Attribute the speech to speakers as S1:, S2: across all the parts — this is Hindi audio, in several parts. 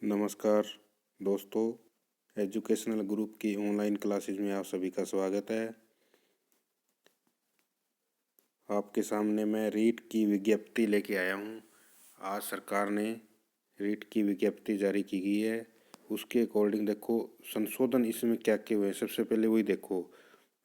S1: नमस्कार दोस्तों, एजुकेशनल ग्रुप की ऑनलाइन क्लासेज में आप सभी का स्वागत है। आपके सामने मैं रीट की विज्ञप्ति लेके आया हूँ। आज सरकार ने रीट की विज्ञप्ति जारी की गई है। उसके अकॉर्डिंग देखो संशोधन इसमें क्या क्या हुए हैं। सबसे पहले वही देखो,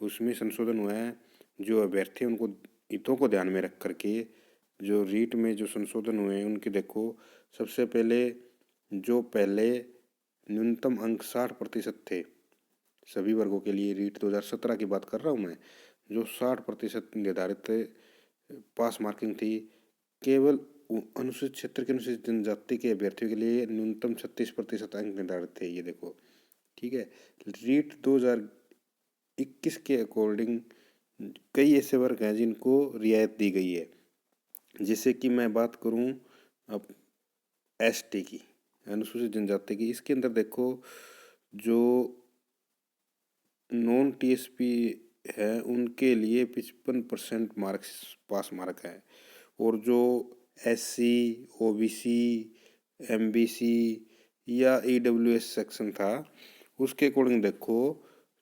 S1: उसमें संशोधन हुआ है जो अभ्यर्थी उनको हितों को ध्यान में रख करके जो रीट में जो संशोधन हुए हैं उनके देखो। सबसे पहले जो पहले न्यूनतम अंक 60% थे सभी वर्गों के लिए, रीट 2017 की बात कर रहा हूँ मैं, जो 60% निर्धारित पास मार्किंग थी, केवल अनुसूचित क्षेत्र के अनुसूचित जनजाति के अभ्यर्थियों के लिए न्यूनतम 36% अंक निर्धारित थे। ये देखो, ठीक है। रीट 2021 के अकॉर्डिंग कई ऐसे वर्ग हैं जिनको रियायत दी गई है। जैसे कि मैं बात करूं अब एसटी की, अनुसूचित जनजाति की, इसके अंदर देखो जो नॉन टीएसपी है उनके लिए 55% मार्क्स पास मार्क है। और जो एससी, ओबीसी, एमबीसी या ईडब्ल्यूएस सेक्शन था उसके अकॉर्डिंग देखो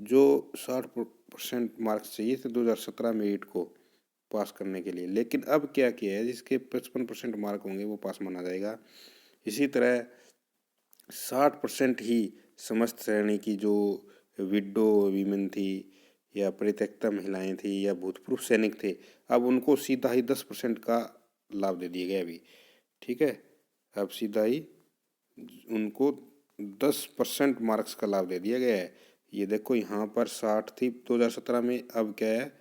S1: जो 60% मार्क्स चाहिए थे 2017 में रीट को पास करने के लिए, लेकिन अब क्या किया है, जिसके 55% मार्क होंगे वो पास माना जाएगा। इसी तरह 60% ही समस्त श्रेणी की जो विडो वीमेन थी या परित्यक्ता महिलाएं थी या भूतपूर्व सैनिक थे, अब उनको सीधा ही 10% का लाभ दे दिया गया अभी, ठीक है। अब सीधा ही उनको 10% मार्क्स का लाभ दे दिया गया है। ये देखो यहाँ पर 60 थी 2017 में, अब क्या है,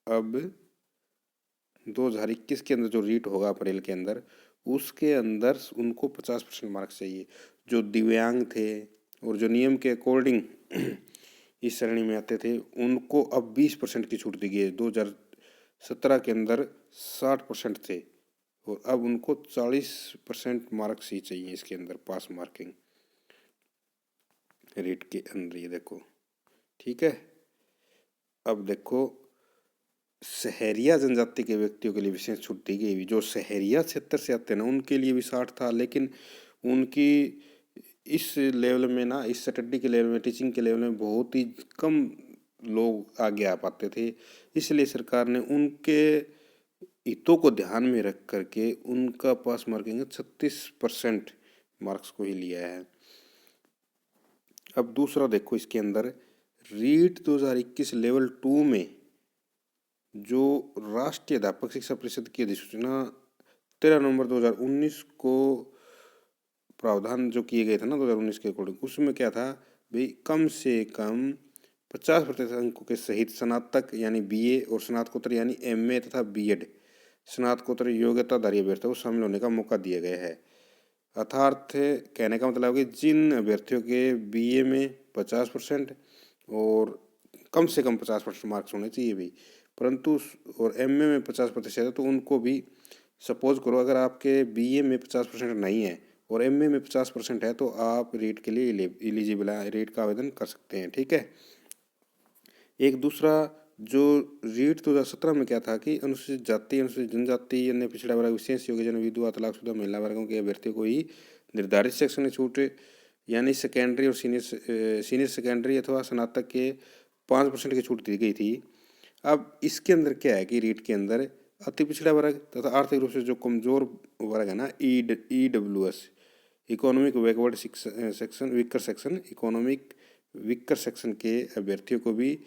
S1: अब 2021 के अंदर जो रीट होगा अप्रैल के अंदर, उसके अंदर उनको 50% मार्क्स चाहिए। जो दिव्यांग थे और जो नियम के अकॉर्डिंग इस श्रेणी में आते थे उनको अब 20% की छूट दी गई है। 2017 के अंदर 60% थे और अब उनको 40% मार्क्स ही चाहिए इसके अंदर पास मार्किंग रीट के अंदर। ये देखो, ठीक है। अब देखो शहरिया जनजाति के व्यक्तियों के लिए विशेष छूट दी गई। जो शहरिया क्षेत्र से आते हैं ना उनके लिए भी 60 था, लेकिन उनकी इस लेवल में ना, इस स्टडी के लेवल में, टीचिंग के लेवल में बहुत ही कम लोग आगे आ पाते थे। इसलिए सरकार ने उनके हितों को ध्यान में रख करके उनका पास मार्किंग 36% मार्क्स को ही लिया है। अब दूसरा देखो, इसके अंदर रीट 2021 लेवल 2 में जो राष्ट्रीय अध्यापक शिक्षा परिषद की अधिसूचना 13 नवंबर 2019 को प्रावधान जो किए गए थे ना 2019 के अकॉर्डिंग, उसमें क्या था भाई, कम से कम 50% अंकों के सहित स्नातक यानी बीए और स्नातकोत्तर यानी एमए तथा बीएड स्नातकोत्तर योग्यताधारी अभ्यर्थियों को शामिल होने का मौका दिया गया है। अर्थात कहने का मतलब है कि जिन अभ्यर्थियों के बीए में 50% और कम से कम 50% मार्क्स होने चाहिए भी, परंतु और एमए में 50% है, तो उनको भी सपोज करो अगर आपके बीए में 50% नहीं है और एमए में 50% है तो आप रीट के लिए एलिजिबल है, रीट का आवेदन कर सकते हैं, ठीक है। एक दूसरा जो रीट 2017 में क्या था कि अनुसूचित जाति, अनुसूचित जनजाति, अन्य पिछड़ा वर्ग, विशेष योग्यजन, विधवा, तलाकशुदा महिला वर्गों के अभ्यर्थियों को ही निर्धारित सेक्शन में छूट यानी सेकेंडरी और सीनियर सेकेंडरी अथवा स्नातक के 5% की छूट दी गई थी। अब इसके अंदर क्या है कि रीट के अंदर अति पिछड़ा वर्ग तथा आर्थिक रूप से जो कमजोर वर्ग है ना, EWS, economic backward section, weaker section, economic weaker section के अभ्यर्थियों को भी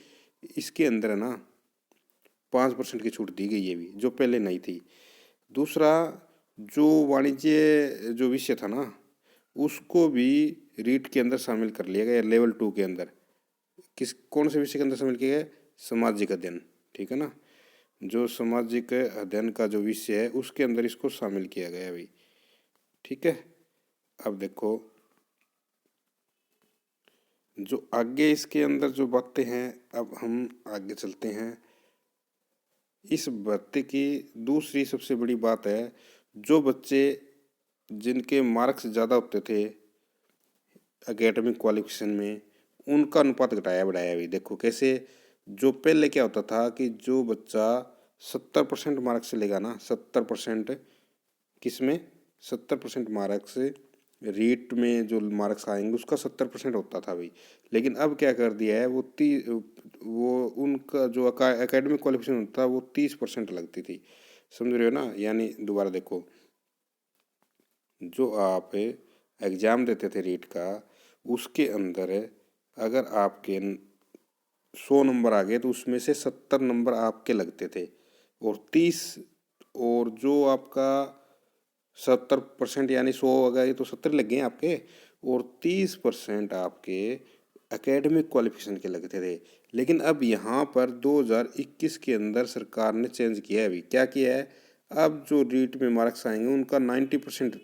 S1: इसके अंदर है ना 5% की छूट दी गई है भी, जो पहले नहीं थी। दूसरा जो वाणिज्य जो विषय था ना उसको भी रीट के अंदर शामिल कर लिया गया लेवल 2 के अंदर। कौन से विषय के अंदर शामिल किया गया? सामाजिक अध्ययन, ठीक है ना। जो सामाजिक अध्ययन का जो विषय है उसके अंदर इसको शामिल किया गया अभी, ठीक है। अब देखो जो आगे इसके अंदर जो बातें हैं, अब हम आगे चलते हैं। इस भर्ती की दूसरी सबसे बड़ी बात है, जो बच्चे जिनके मार्क्स ज़्यादा होते थे एकेडमिक क्वालिफिकेशन में, उनका अनुपात घटाया बढ़ाया भी। देखो कैसे, जो पहले क्या होता था कि जो बच्चा 70% मार्क्स से लेगा ना, 70% किस में, 70% मार्क्स रीट में जो मार्क्स आएंगे उसका 70% होता था भाई, लेकिन अब क्या कर दिया है वो उनका जो एकेडमिक क्वालिफिकेशन होता था वो 30% लगती थी। समझ रहे हो ना? यानी दोबारा देखो, जो आप एग्ज़ाम देते थे रीट का, उसके अंदर अगर आपके 100 नंबर आ गए तो उसमें से 70 नंबर आपके लगते थे, और 30, और जो आपका 70% यानी 100 आ गए तो 70 लग गए आपके, और 30% आपके एकेडमिक क्वालिफिकेशन के लगते थे। लेकिन अब यहाँ पर 2021 के अंदर सरकार ने चेंज किया है। अभी क्या किया है, अब जो रीट में मार्क्स आएंगे उनका 90%,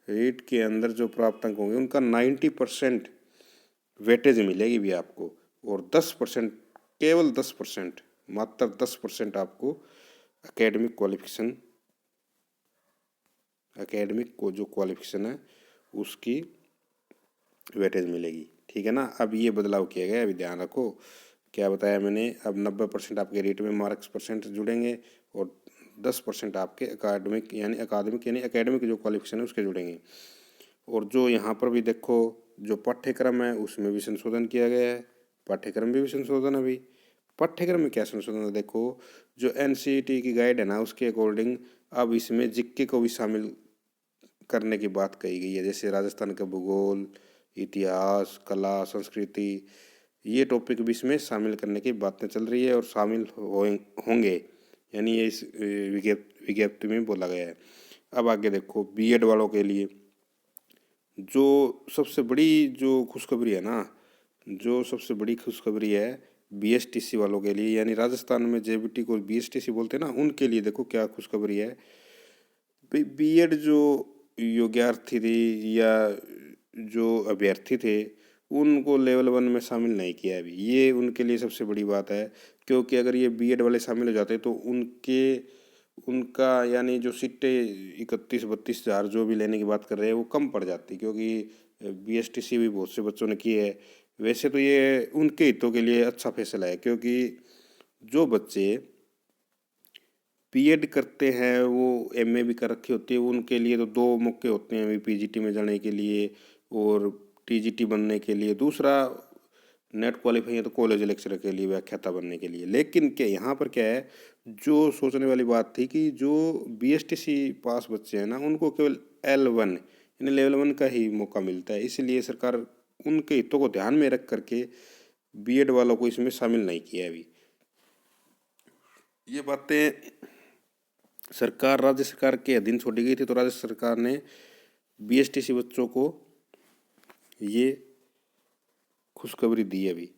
S1: रीट के अंदर जो प्राप्तांक होंगे उनका 90% वेटेज मिलेगी भी आपको, और 10%, केवल 10%, मात्र 10% आपको एकेडमिक क्वालिफिकेशन, एकेडमिक को जो क्वालिफिकेशन है उसकी वेटेज मिलेगी। ठीक है ना? अब ये बदलाव किया गया है, अभी ध्यान रखो। क्या बताया मैंने, अब 90% आपके रेट में मार्क्स परसेंट जुड़ेंगे, और 10% आपके यानी एकेडमिक जो क्वालिफिकेशन है उसके जुड़ेंगे। और जो यहाँ पर भी देखो, जो पाठ्यक्रम है उसमें भी संशोधन किया गया है। पाठ्यक्रम में भी संशोधन है अभी। पाठ्यक्रम में क्या संशोधन है देखो, जो एनसीईटी की गाइड है ना उसके अकॉर्डिंग अब इसमें जीके को भी शामिल करने की बात कही गई है। जैसे राजस्थान का भूगोल, इतिहास, कला, संस्कृति, ये टॉपिक भी इसमें शामिल करने की बातें चल रही है और शामिल होंगे, यानी ये इस विज्ञप्ति में बोला गया है। अब आगे देखो, बीएड वालों के लिए जो सबसे बड़ी जो खुशखबरी है ना, जो सबसे बड़ी खुशखबरी है बीएसटीसी वालों के लिए, यानी राजस्थान में जेबीटी को बीएसटीसी बोलते हैं ना, उनके लिए देखो क्या खुशखबरी है। बीएड जो योग्यार्थी थी या जो अभ्यर्थी थे उनको लेवल 1 में शामिल नहीं किया अभी, ये उनके लिए सबसे बड़ी बात है। क्योंकि अगर ये बीएड वाले शामिल हो जाते तो उनका यानी जो सीटें 31-32 हज़ार जो भी लेने की बात कर रहे हैं वो कम पड़ जाती, क्योंकि बीएसटीसी भी बहुत से बच्चों ने की है। वैसे तो ये उनके हितों के लिए अच्छा फैसला है, क्योंकि जो बच्चे बीएड करते हैं वो एमए भी कर रखी होती है, उनके लिए तो दो मौके होते हैं अभी पीजीटी में जाने के लिए और टीजीटी बनने के लिए। दूसरा नेट क्वालिफाई है तो कॉलेज लेक्चरर के लिए, व्याख्याता बनने के लिए। लेकिन क्या यहाँ पर क्या है, जो सोचने वाली बात थी कि जो बीएसटीसी पास बच्चे हैं ना उनको केवल L1 यानी लेवल 1 का ही मौका मिलता है। इसलिए सरकार उनके हितों को ध्यान में रख करके बीएड वालों को इसमें शामिल नहीं किया अभी। ये बातें राज्य सरकार के अधीन छोड़ी गई थी, तो राज्य सरकार ने बीएसटीसी बच्चों को ये खुशखबरी दी अभी,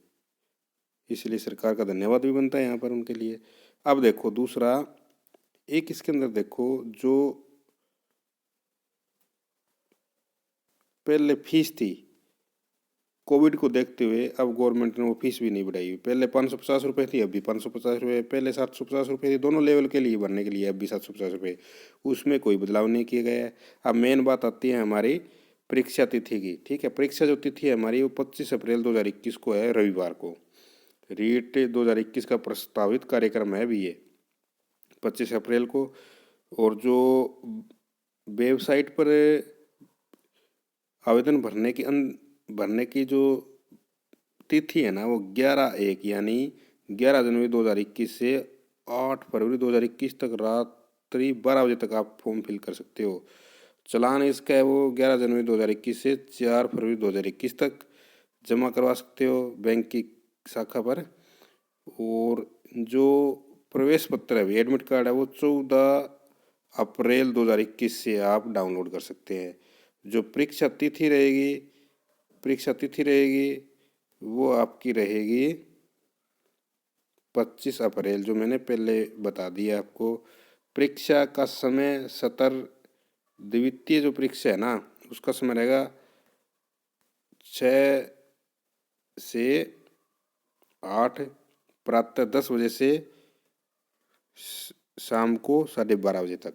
S1: इसलिए सरकार का धन्यवाद भी बनता है यहाँ पर उनके लिए। अब देखो दूसरा, एक इसके अंदर देखो जो पहले फीस थी, कोविड को देखते हुए अब गवर्नमेंट ने वो फीस भी नहीं बढ़ाई। पहले 550 रुपये थी, अभी 550 रुपये, पहले 750 रुपये थी, दोनों लेवल के लिए भरने के लिए अभी 750 रुपये, उसमें कोई बदलाव नहीं किया गया है। अब मेन बात आती है हमारी परीक्षा तिथि की। ठीक है, परीक्षा जो तिथि है हमारी वो 25 अप्रैल 2021 को है, रविवार को। रीट 2021 का प्रस्तावित कार्यक्रम है अभी ये 25 अप्रैल को। और जो वेबसाइट पर आवेदन भरने की जो तिथि है ना वो 11/1 यानी 11 जनवरी 2021 से 8 फरवरी 2021 तक रात्रि 12 बजे तक आप फॉर्म फिल कर सकते हो। चालान इसका है वो 11 जनवरी 2021 से 4 फरवरी 2021 तक जमा करवा सकते हो बैंक की शाखा पर। और जो प्रवेश पत्र है, एडमिट कार्ड है, वो 14 अप्रैल 2021 से आप डाउनलोड कर सकते हैं। जो परीक्षा तिथि रहेगी वो आपकी रहेगी 25 अप्रैल, जो मैंने पहले बता दिया आपको। परीक्षा का समय द्वितीय जो परीक्षा है ना उसका समय रहेगा 6 से 8 प्रातः 10 बजे से शाम को 12:30 बजे तक।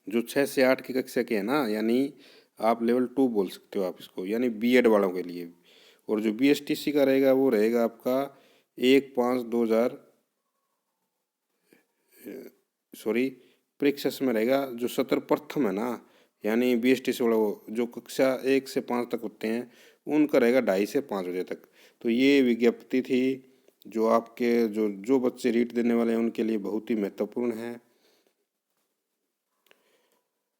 S1: जो 6 से 8 की कक्षा के है ना, यानी आप लेवल 2 बोल सकते हो आप इसको, यानी बीएड वालों के लिए। और जो बीएसटीसी का रहेगा वो रहेगा आपका 1/5/2000 सॉरी परीक्षा समय रहेगा जो सत्र प्रथम है ना, यानी BST से बड़ा वो जो कक्षा 1 से 5 तक होते हैं, उनका रहेगा 2:30 से 5 बजे तक। तो ये विज्ञप्ति थी जो आपके जो बच्चे रीट देने वाले हैं उनके लिए बहुत ही महत्वपूर्ण है।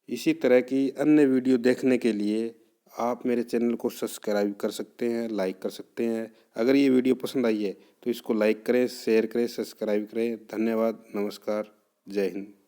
S1: इसी तरह की अन्य वीडियो देखने के लिए आप मेरे चैनल को सब्सक्राइब कर सकते हैं, लाइक कर सकते हैं। अगर ये वीडियो पसंद आई है तो इसको लाइक करें, शेयर करें, सब्सक्राइब करें। धन्यवाद, नमस्कार, जय हिंद।